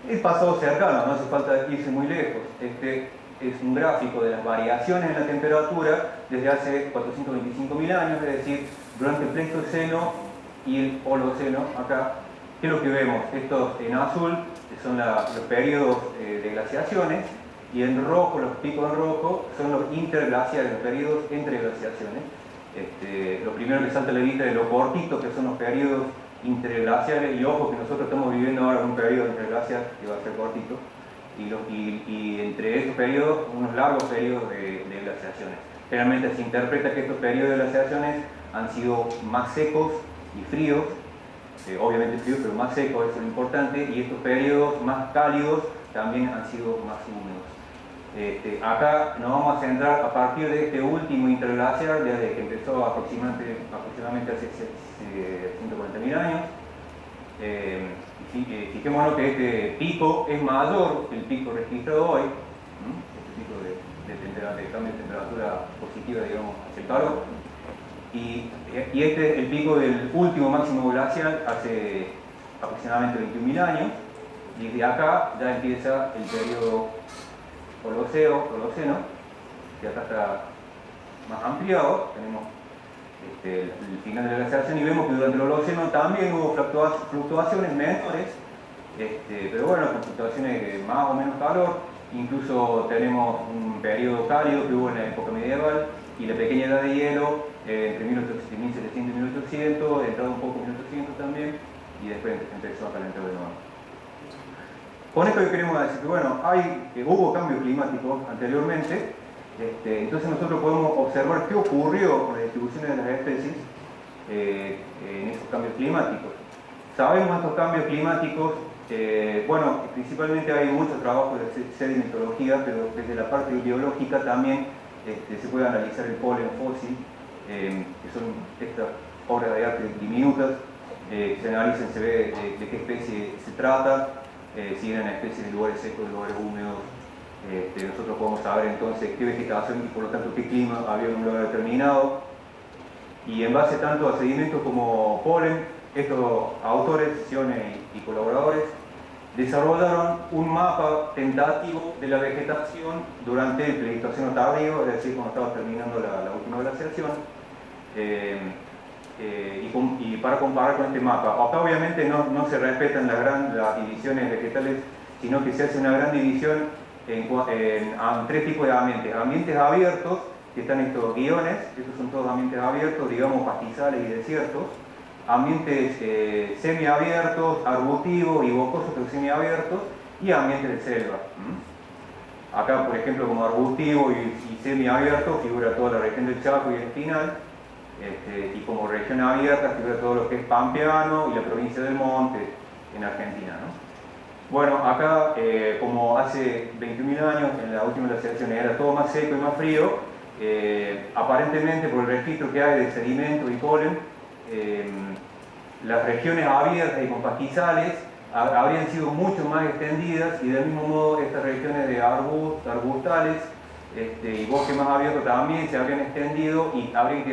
El pasado cercano, no hace falta irse muy lejos. Este es un gráfico de las variaciones en la temperatura desde hace 425.000 años, es decir, durante el Pleistoceno y el Holoceno. Acá, ¿qué es lo que vemos? Estos en azul son los periodos de glaciaciones, y en rojo, los picos en rojo, son los interglaciares, los periodos entre glaciaciones. Lo primero que salta a la vista es lo cortito, que son los periodos interglaciares, y ojo que nosotros estamos viviendo ahora un periodo interglacial que va a ser cortito, y entre esos periodos, unos largos periodos de glaciaciones. Generalmente se interpreta que estos periodos de glaciaciones han sido más secos y fríos, obviamente fríos, pero más secos, eso es lo importante, y estos periodos más cálidos también han sido más húmedos. Acá nos vamos a centrar a partir de este último interglaciar, desde que empezó aproximadamente hace 140.000 años. Fijémonos que este pico es mayor que el pico registrado hoy, este pico de cambio de temperatura positiva, digamos, hacia el calor, y este es el pico del último máximo glacial hace aproximadamente 21.000 años, y de acá ya empieza el periodo Holoceno, que acá está más ampliado. Tenemos el final de la glaciación, y vemos que durante el Holoceno también hubo fluctuaciones menores, pero bueno, con fluctuaciones de más o menos calor. Incluso tenemos un periodo cálido que hubo en la época medieval, y la pequeña edad de hielo entre 1700 y 1800, entrado un poco en 1800 también, y después empezó a calentar de nuevo. Con esto que queremos decir que, bueno, hubo cambio climático anteriormente, entonces nosotros podemos observar qué ocurrió con las distribuciones de las especies en esos cambios climáticos. Sabemos estos cambios climáticos, bueno, principalmente hay mucho trabajo de sedimentología, pero desde la parte biológica también se puede analizar el polen fósil, que son estas obras de arte diminutas, que se analizan, se ve de qué especie se trata, si eran especies de lugares secos, de lugares húmedos. Nosotros podemos saber entonces qué vegetación y por lo tanto qué clima había en un lugar determinado, y en base tanto a sedimentos como polen, estos autores, Sione y colaboradores, desarrollaron un mapa tentativo de la vegetación durante el Pleistoceno tardío, es decir, cuando estaba terminando la última glaciación, y para comparar con este mapa. Acá obviamente no se respetan las divisiones vegetales, sino que se hace una gran división en tres tipos de ambientes. Ambientes abiertos, que están estos guiones, estos son todos ambientes abiertos, digamos pastizales y desiertos. Ambientes semiabiertos, arbustivos y boscosos, pero semiabiertos, y ambientes de selva. Acá, por ejemplo, como arbustivo y semiabierto figura toda la región del Chaco y el Espinal, y como región abierta figura todo lo que es Pampeano y la provincia del Monte en Argentina, ¿no? Bueno, acá, como hace 21.000 años, en la última glaciación era todo más seco y más frío, aparentemente por el registro que hay de sedimentos y polen, las regiones abiertas y con pastizales habrían sido mucho más extendidas, y del mismo modo estas regiones de arbustales y bosque más abierto también se habrían extendido, y se habrían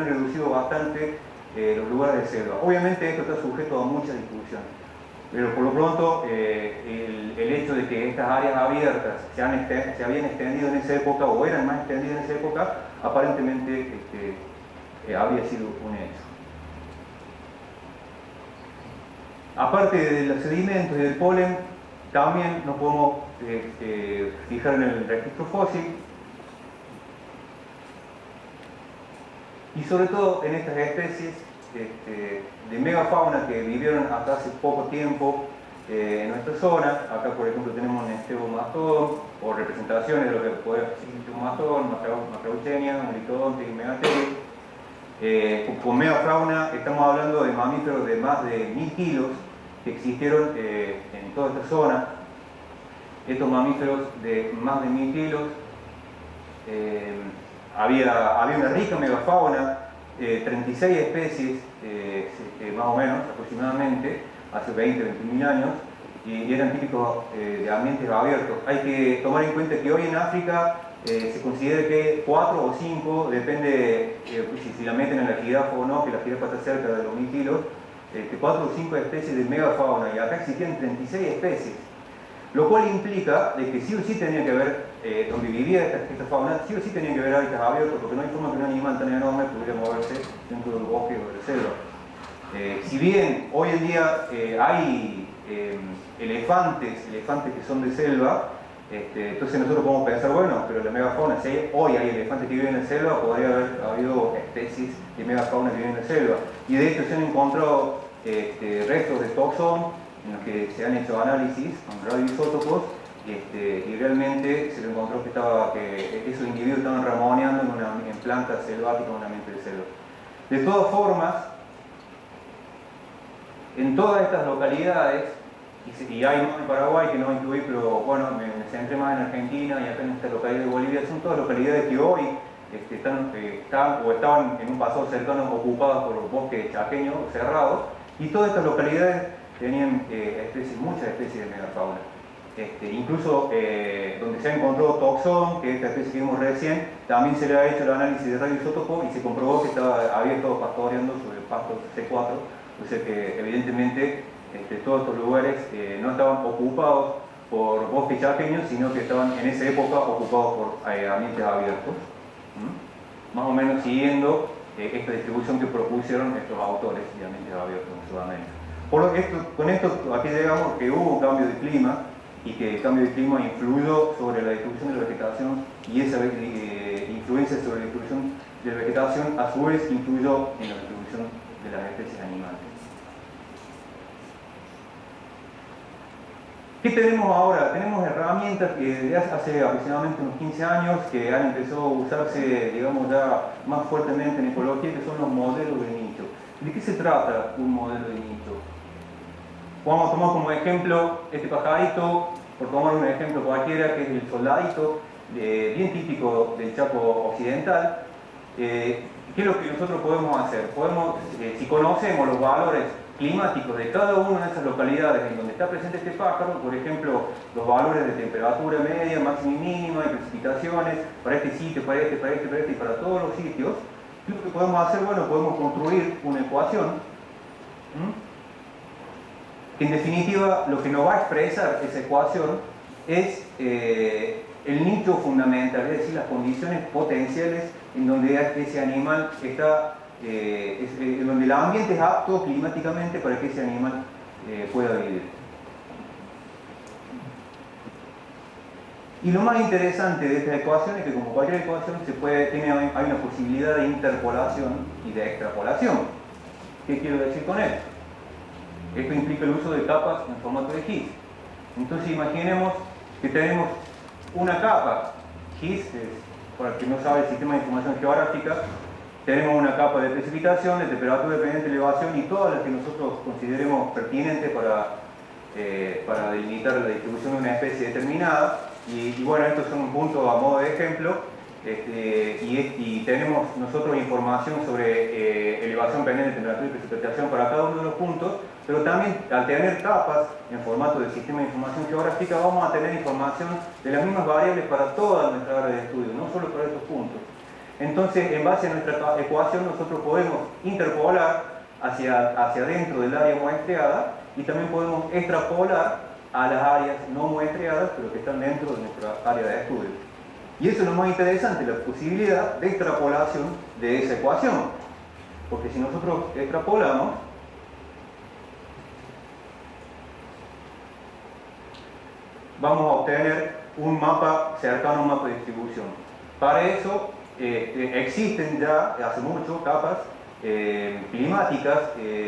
reducido bastante los lugares de selva. Obviamente esto está sujeto a mucha discusión, pero por lo pronto el hecho de que estas áreas abiertas se habían extendido en esa época, o eran más extendidas en esa época, aparentemente habría sido un hecho. Aparte de los sedimentos y del polen, también nos podemos fijar en el registro fósil, y sobre todo en estas especies de megafauna que vivieron hasta hace poco tiempo en nuestra zona. Acá, por ejemplo, tenemos un Stebomastodon, o representaciones de lo que puede ser un Stebomastodon, Macrauchenia, un Licodonte y Megatherium. Con megafauna estamos hablando de mamíferos de más de 1000 kilos que existieron en toda esta zona. Estos mamíferos de más de 1000 kilos, había una rica megafauna, 36 especies, más o menos, aproximadamente, hace 20-21.000 años, y eran típicos de ambientes abiertos. Hay que tomar en cuenta que hoy en África se considera que 4 o 5, depende si la meten en la jirafa o no, que la jirafa está cerca de los 1000 kilos, 4 o 5 especies de megafauna, y acá existían 36 especies. Lo cual implica de que sí o sí tenía que haber, donde vivía esta fauna, sí o sí tenía que haber hábitats abiertos, porque no hay forma que un animal tan enorme pudiera moverse dentro del bosque o de la selva. Si bien hoy en día hay elefantes que son de selva, entonces nosotros podemos pensar, bueno, pero la megafauna, si hoy hay elefantes que viven en la selva, podría haber habido especies de megafauna que viven en la selva. Y de hecho se han encontrado restos de toxón, en los que se han hecho análisis con radioisótopos, y realmente se le encontró que esos individuos estaban ramoneando en plantas selváticas en un ambiente de selva. De todas formas, en todas estas localidades, y hay más en Paraguay que no incluí, pero bueno, me centré más en Argentina y acá en esta localidad de Bolivia, son todas localidades que hoy están o estaban en un pasado cercano ocupadas por los bosques chaqueños cerrados, y todas estas localidades tenían muchas especies de megafauna. Incluso donde se ha encontrado toxón, que es esta especie que vimos recién, también se le ha hecho el análisis de radioisótopo y se comprobó que había estado pastoreando sobre pastos C4, o sea que evidentemente todos estos lugares no estaban ocupados por bosques chaqueños, sino que estaban en esa época ocupados por ambientes abiertos, más o menos siguiendo esta distribución que propusieron estos autores de ambientes abiertos en Sudamérica. Con esto aquí llegamos que hubo un cambio de clima y que el cambio de clima influyó sobre la distribución de la vegetación, y esa influencia sobre la distribución de la vegetación a su vez influyó en la distribución de las especies animales. ¿Qué tenemos ahora? Tenemos herramientas que desde hace aproximadamente unos 15 años que han empezado a usarse, digamos, ya más fuertemente en ecología, que son los modelos de nicho. ¿De qué se trata un modelo de nicho? Vamos a tomar como ejemplo este pajarito, por tomar un ejemplo cualquiera, que es el soldadito, bien típico del Chaco occidental. ¿Qué es lo que nosotros podemos hacer? Si conocemos los valores climáticos de cada una de esas localidades en donde está presente este pájaro, por ejemplo, los valores de temperatura media, máxima y mínima, y precipitaciones, para este sitio, para este y para todos los sitios, lo que podemos hacer, bueno, podemos construir una ecuación, que en definitiva lo que nos va a expresar esa ecuación es el nicho fundamental, es decir, las condiciones potenciales en donde ese animal está, en donde el ambiente es apto climáticamente para que ese animal pueda vivir. Y lo más interesante de esta ecuación es que, como cualquier ecuación, hay una posibilidad de interpolación y de extrapolación. ¿Qué quiero decir con esto? Esto implica el uso de capas en formato de Higgs. Entonces imaginemos que tenemos una capa Higgs, para el que no sabe el sistema de información geográfica, tenemos una capa de precipitación, de temperatura dependiente de elevación y todas las que nosotros consideremos pertinentes para delimitar la distribución de una especie determinada. Y bueno, estos son un punto a modo de ejemplo. Y tenemos nosotros información sobre elevación pendiente de temperatura y precipitación para cada uno de los puntos, pero también al tener capas en formato de sistema de información geográfica vamos a tener información de las mismas variables para toda nuestra área de estudio, no solo para estos puntos. Entonces, en base a nuestra ecuación, nosotros podemos interpolar hacia dentro del área muestreada y también podemos extrapolar a las áreas no muestreadas, pero que están dentro de nuestra área de estudio. Y eso es lo más interesante, la posibilidad de extrapolación de esa ecuación. Porque si nosotros extrapolamos, vamos a obtener un mapa cercano a un mapa de distribución. Para eso existen ya hace mucho capas climáticas,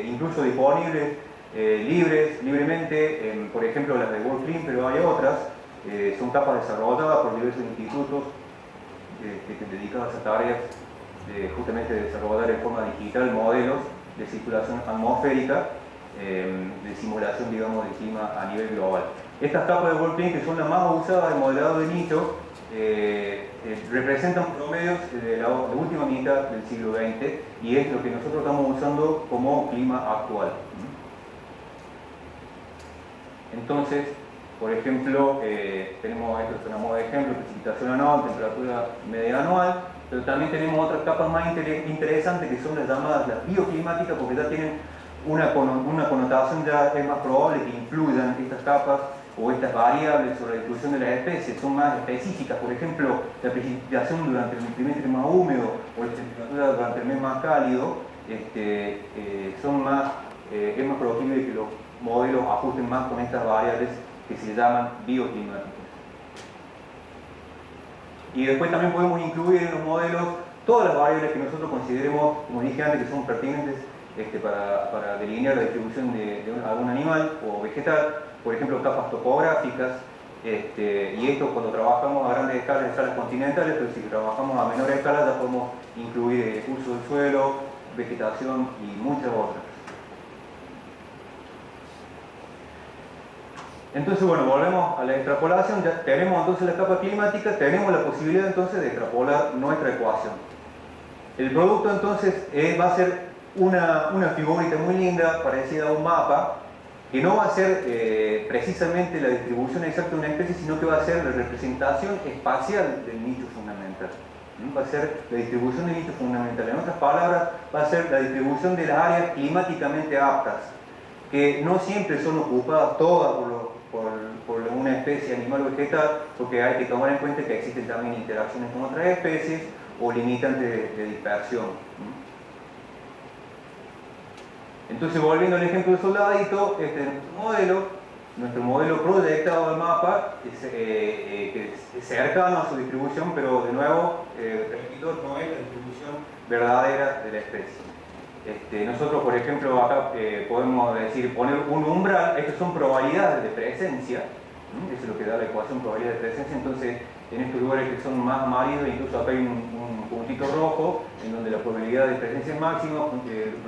incluso disponibles libremente, por ejemplo las de WorldClim, pero hay otras. Son capas desarrolladas por diversos institutos dedicados a tareas justamente de desarrollar en forma digital modelos de circulación atmosférica, de simulación, digamos, del clima a nivel global. Estas capas de WorldClim, que son las más usadas en modelado de nicho, representan promedios de la última mitad del siglo XX y es lo que nosotros estamos usando como clima actual. Entonces, por ejemplo, tenemos, esto es una moda de ejemplo, precipitación anual, temperatura media anual, pero también tenemos otras capas más interesantes que son las llamadas las bioclimáticas, porque ya tienen una connotación ya es más probable que influyan estas capas o estas variables sobre la distribución de las especies, son más específicas. Por ejemplo, la precipitación durante el trimestre más húmedo o la temperatura durante el mes más cálido son más, es más probable que los modelos ajusten más con estas variables que se llaman bioclimáticas. Y después también podemos incluir en los modelos todas las variables que nosotros consideremos, como dije antes, que son pertinentes para delinear la distribución de algún animal o vegetal, por ejemplo capas topográficas, y esto cuando trabajamos a grandes escalas, en escalas continentales, pero si trabajamos a menor escala ya podemos incluir el uso del suelo, vegetación y muchas otras. Entonces, bueno, volvemos a la extrapolación, ya tenemos entonces la capa climática, tenemos la posibilidad entonces de extrapolar nuestra ecuación. El producto entonces va a ser una figurita muy linda, parecida a un mapa, que no va a ser precisamente la distribución exacta de una especie, sino que va a ser la representación espacial del nicho fundamental. Va a ser la distribución del nicho fundamental. En otras palabras, va a ser la distribución de las áreas climáticamente aptas, que no siempre son ocupadas todas por una especie animal o vegetal, porque hay que tomar en cuenta que existen también interacciones con otras especies o limitantes de dispersión. Entonces, volviendo al ejemplo del soldadito, este es nuestro modelo proyectado del mapa, que es cercano a su distribución, pero de nuevo, repito, no es la distribución verdadera de la especie. Nosotros, por ejemplo, acá podemos decir, poner un umbral, estas son probabilidades de presencia, eso es lo que da la ecuación probabilidad de presencia. Entonces, en estos lugares que son más amarillos, incluso acá hay un puntito rojo, en donde la probabilidad de presencia es máxima,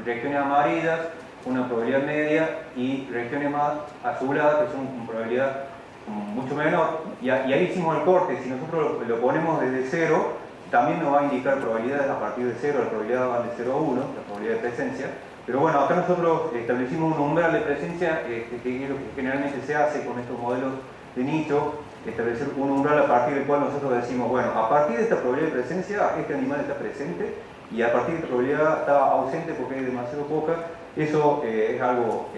regiones amarillas, una probabilidad media, y regiones más azuladas, que son con probabilidad mucho menor. Y ahí hicimos el corte. Si nosotros lo ponemos desde 0, también nos va a indicar probabilidades a partir de 0, la probabilidad va de 0 a 1, la probabilidad de presencia. Pero bueno, acá nosotros establecimos un umbral de presencia, que es lo que generalmente se hace con estos modelos de nicho, establecer un umbral a partir del cual nosotros decimos, bueno, a partir de esta probabilidad de presencia, este animal está presente, y a partir de esta probabilidad está ausente porque es demasiado poca. Eso es algo,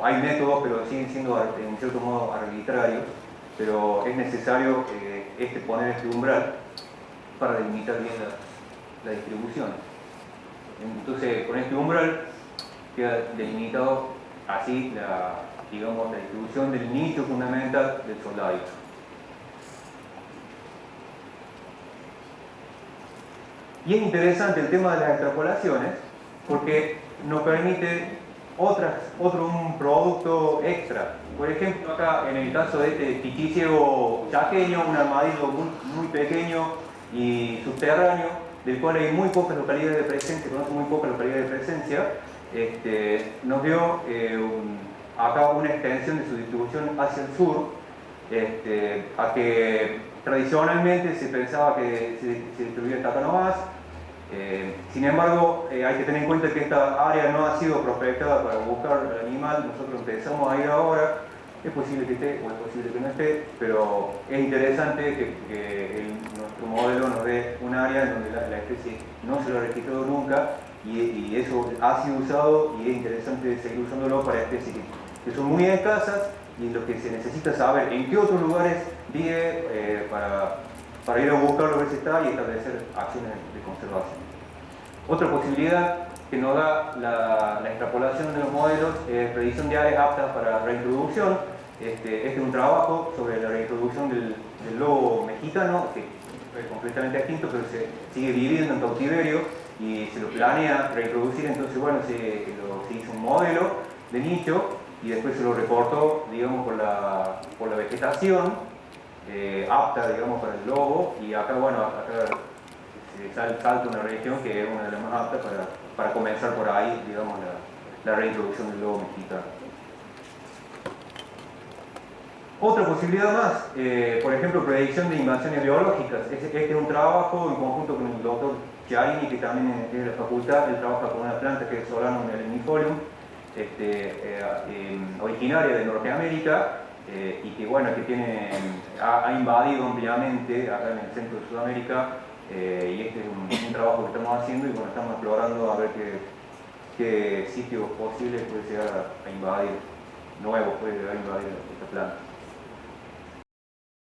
hay métodos, pero siguen siendo en cierto modo arbitrarios, pero es necesario poner este umbral para delimitar bien la distribución. Entonces, con este umbral queda delimitado así digamos, la distribución del nicho fundamental del soldadito. Y es interesante el tema de las extrapolaciones porque nos permite un producto extra. Por ejemplo, acá en el caso de este pichicheo chaqueño, un armadillo muy pequeño y subterráneo, del cual hay muy pocas localidades de presencia, conoce muy pocas localidades de presencia, nos dio acá una extensión de su distribución hacia el sur, a que tradicionalmente se pensaba que se distribuía hasta acá nomás. Sin embargo, hay que tener en cuenta que esta área no ha sido prospectada para buscar al animal. Nosotros empezamos a ir ahora, es posible que esté o es posible que no esté, pero es interesante que nuestro modelo nos dé un área en donde la especie no se lo ha registrado nunca, y eso ha sido usado, y es interesante seguir usándolo para especies que son muy escasas, y lo que se necesita saber en qué otros lugares vive para ir a buscarlo, ver si está, y establecer acciones de conservación. Otra posibilidad que nos da la extrapolación de los modelos es predicción de áreas aptas para reintroducción. Este es un trabajo sobre la reintroducción del lobo mexicano, que es completamente extinto, pero se sigue viviendo en cautiverio y se lo planea reintroducir. Entonces, bueno, se hizo un modelo de nicho y después se lo reportó, digamos, por la vegetación apta, digamos, para el lobo. Y acá, bueno, acá se salta una región que es una de las más aptas para comenzar por ahí, digamos, la reintroducción del lobo mexicano. Otra posibilidad más, por ejemplo, predicción de invasiones biológicas. Este es un trabajo en conjunto con el doctor Chiarini, que también es de la facultad. Él trabaja con una planta que es Solanum elenifolium, originaria de Norteamérica, y que, bueno, que ha invadido ampliamente acá en el centro de Sudamérica, y este es un trabajo que estamos haciendo, y bueno, estamos explorando a ver qué que sitios posibles puede llegar a invadir, nuevos puede llegar a invadir esta planta.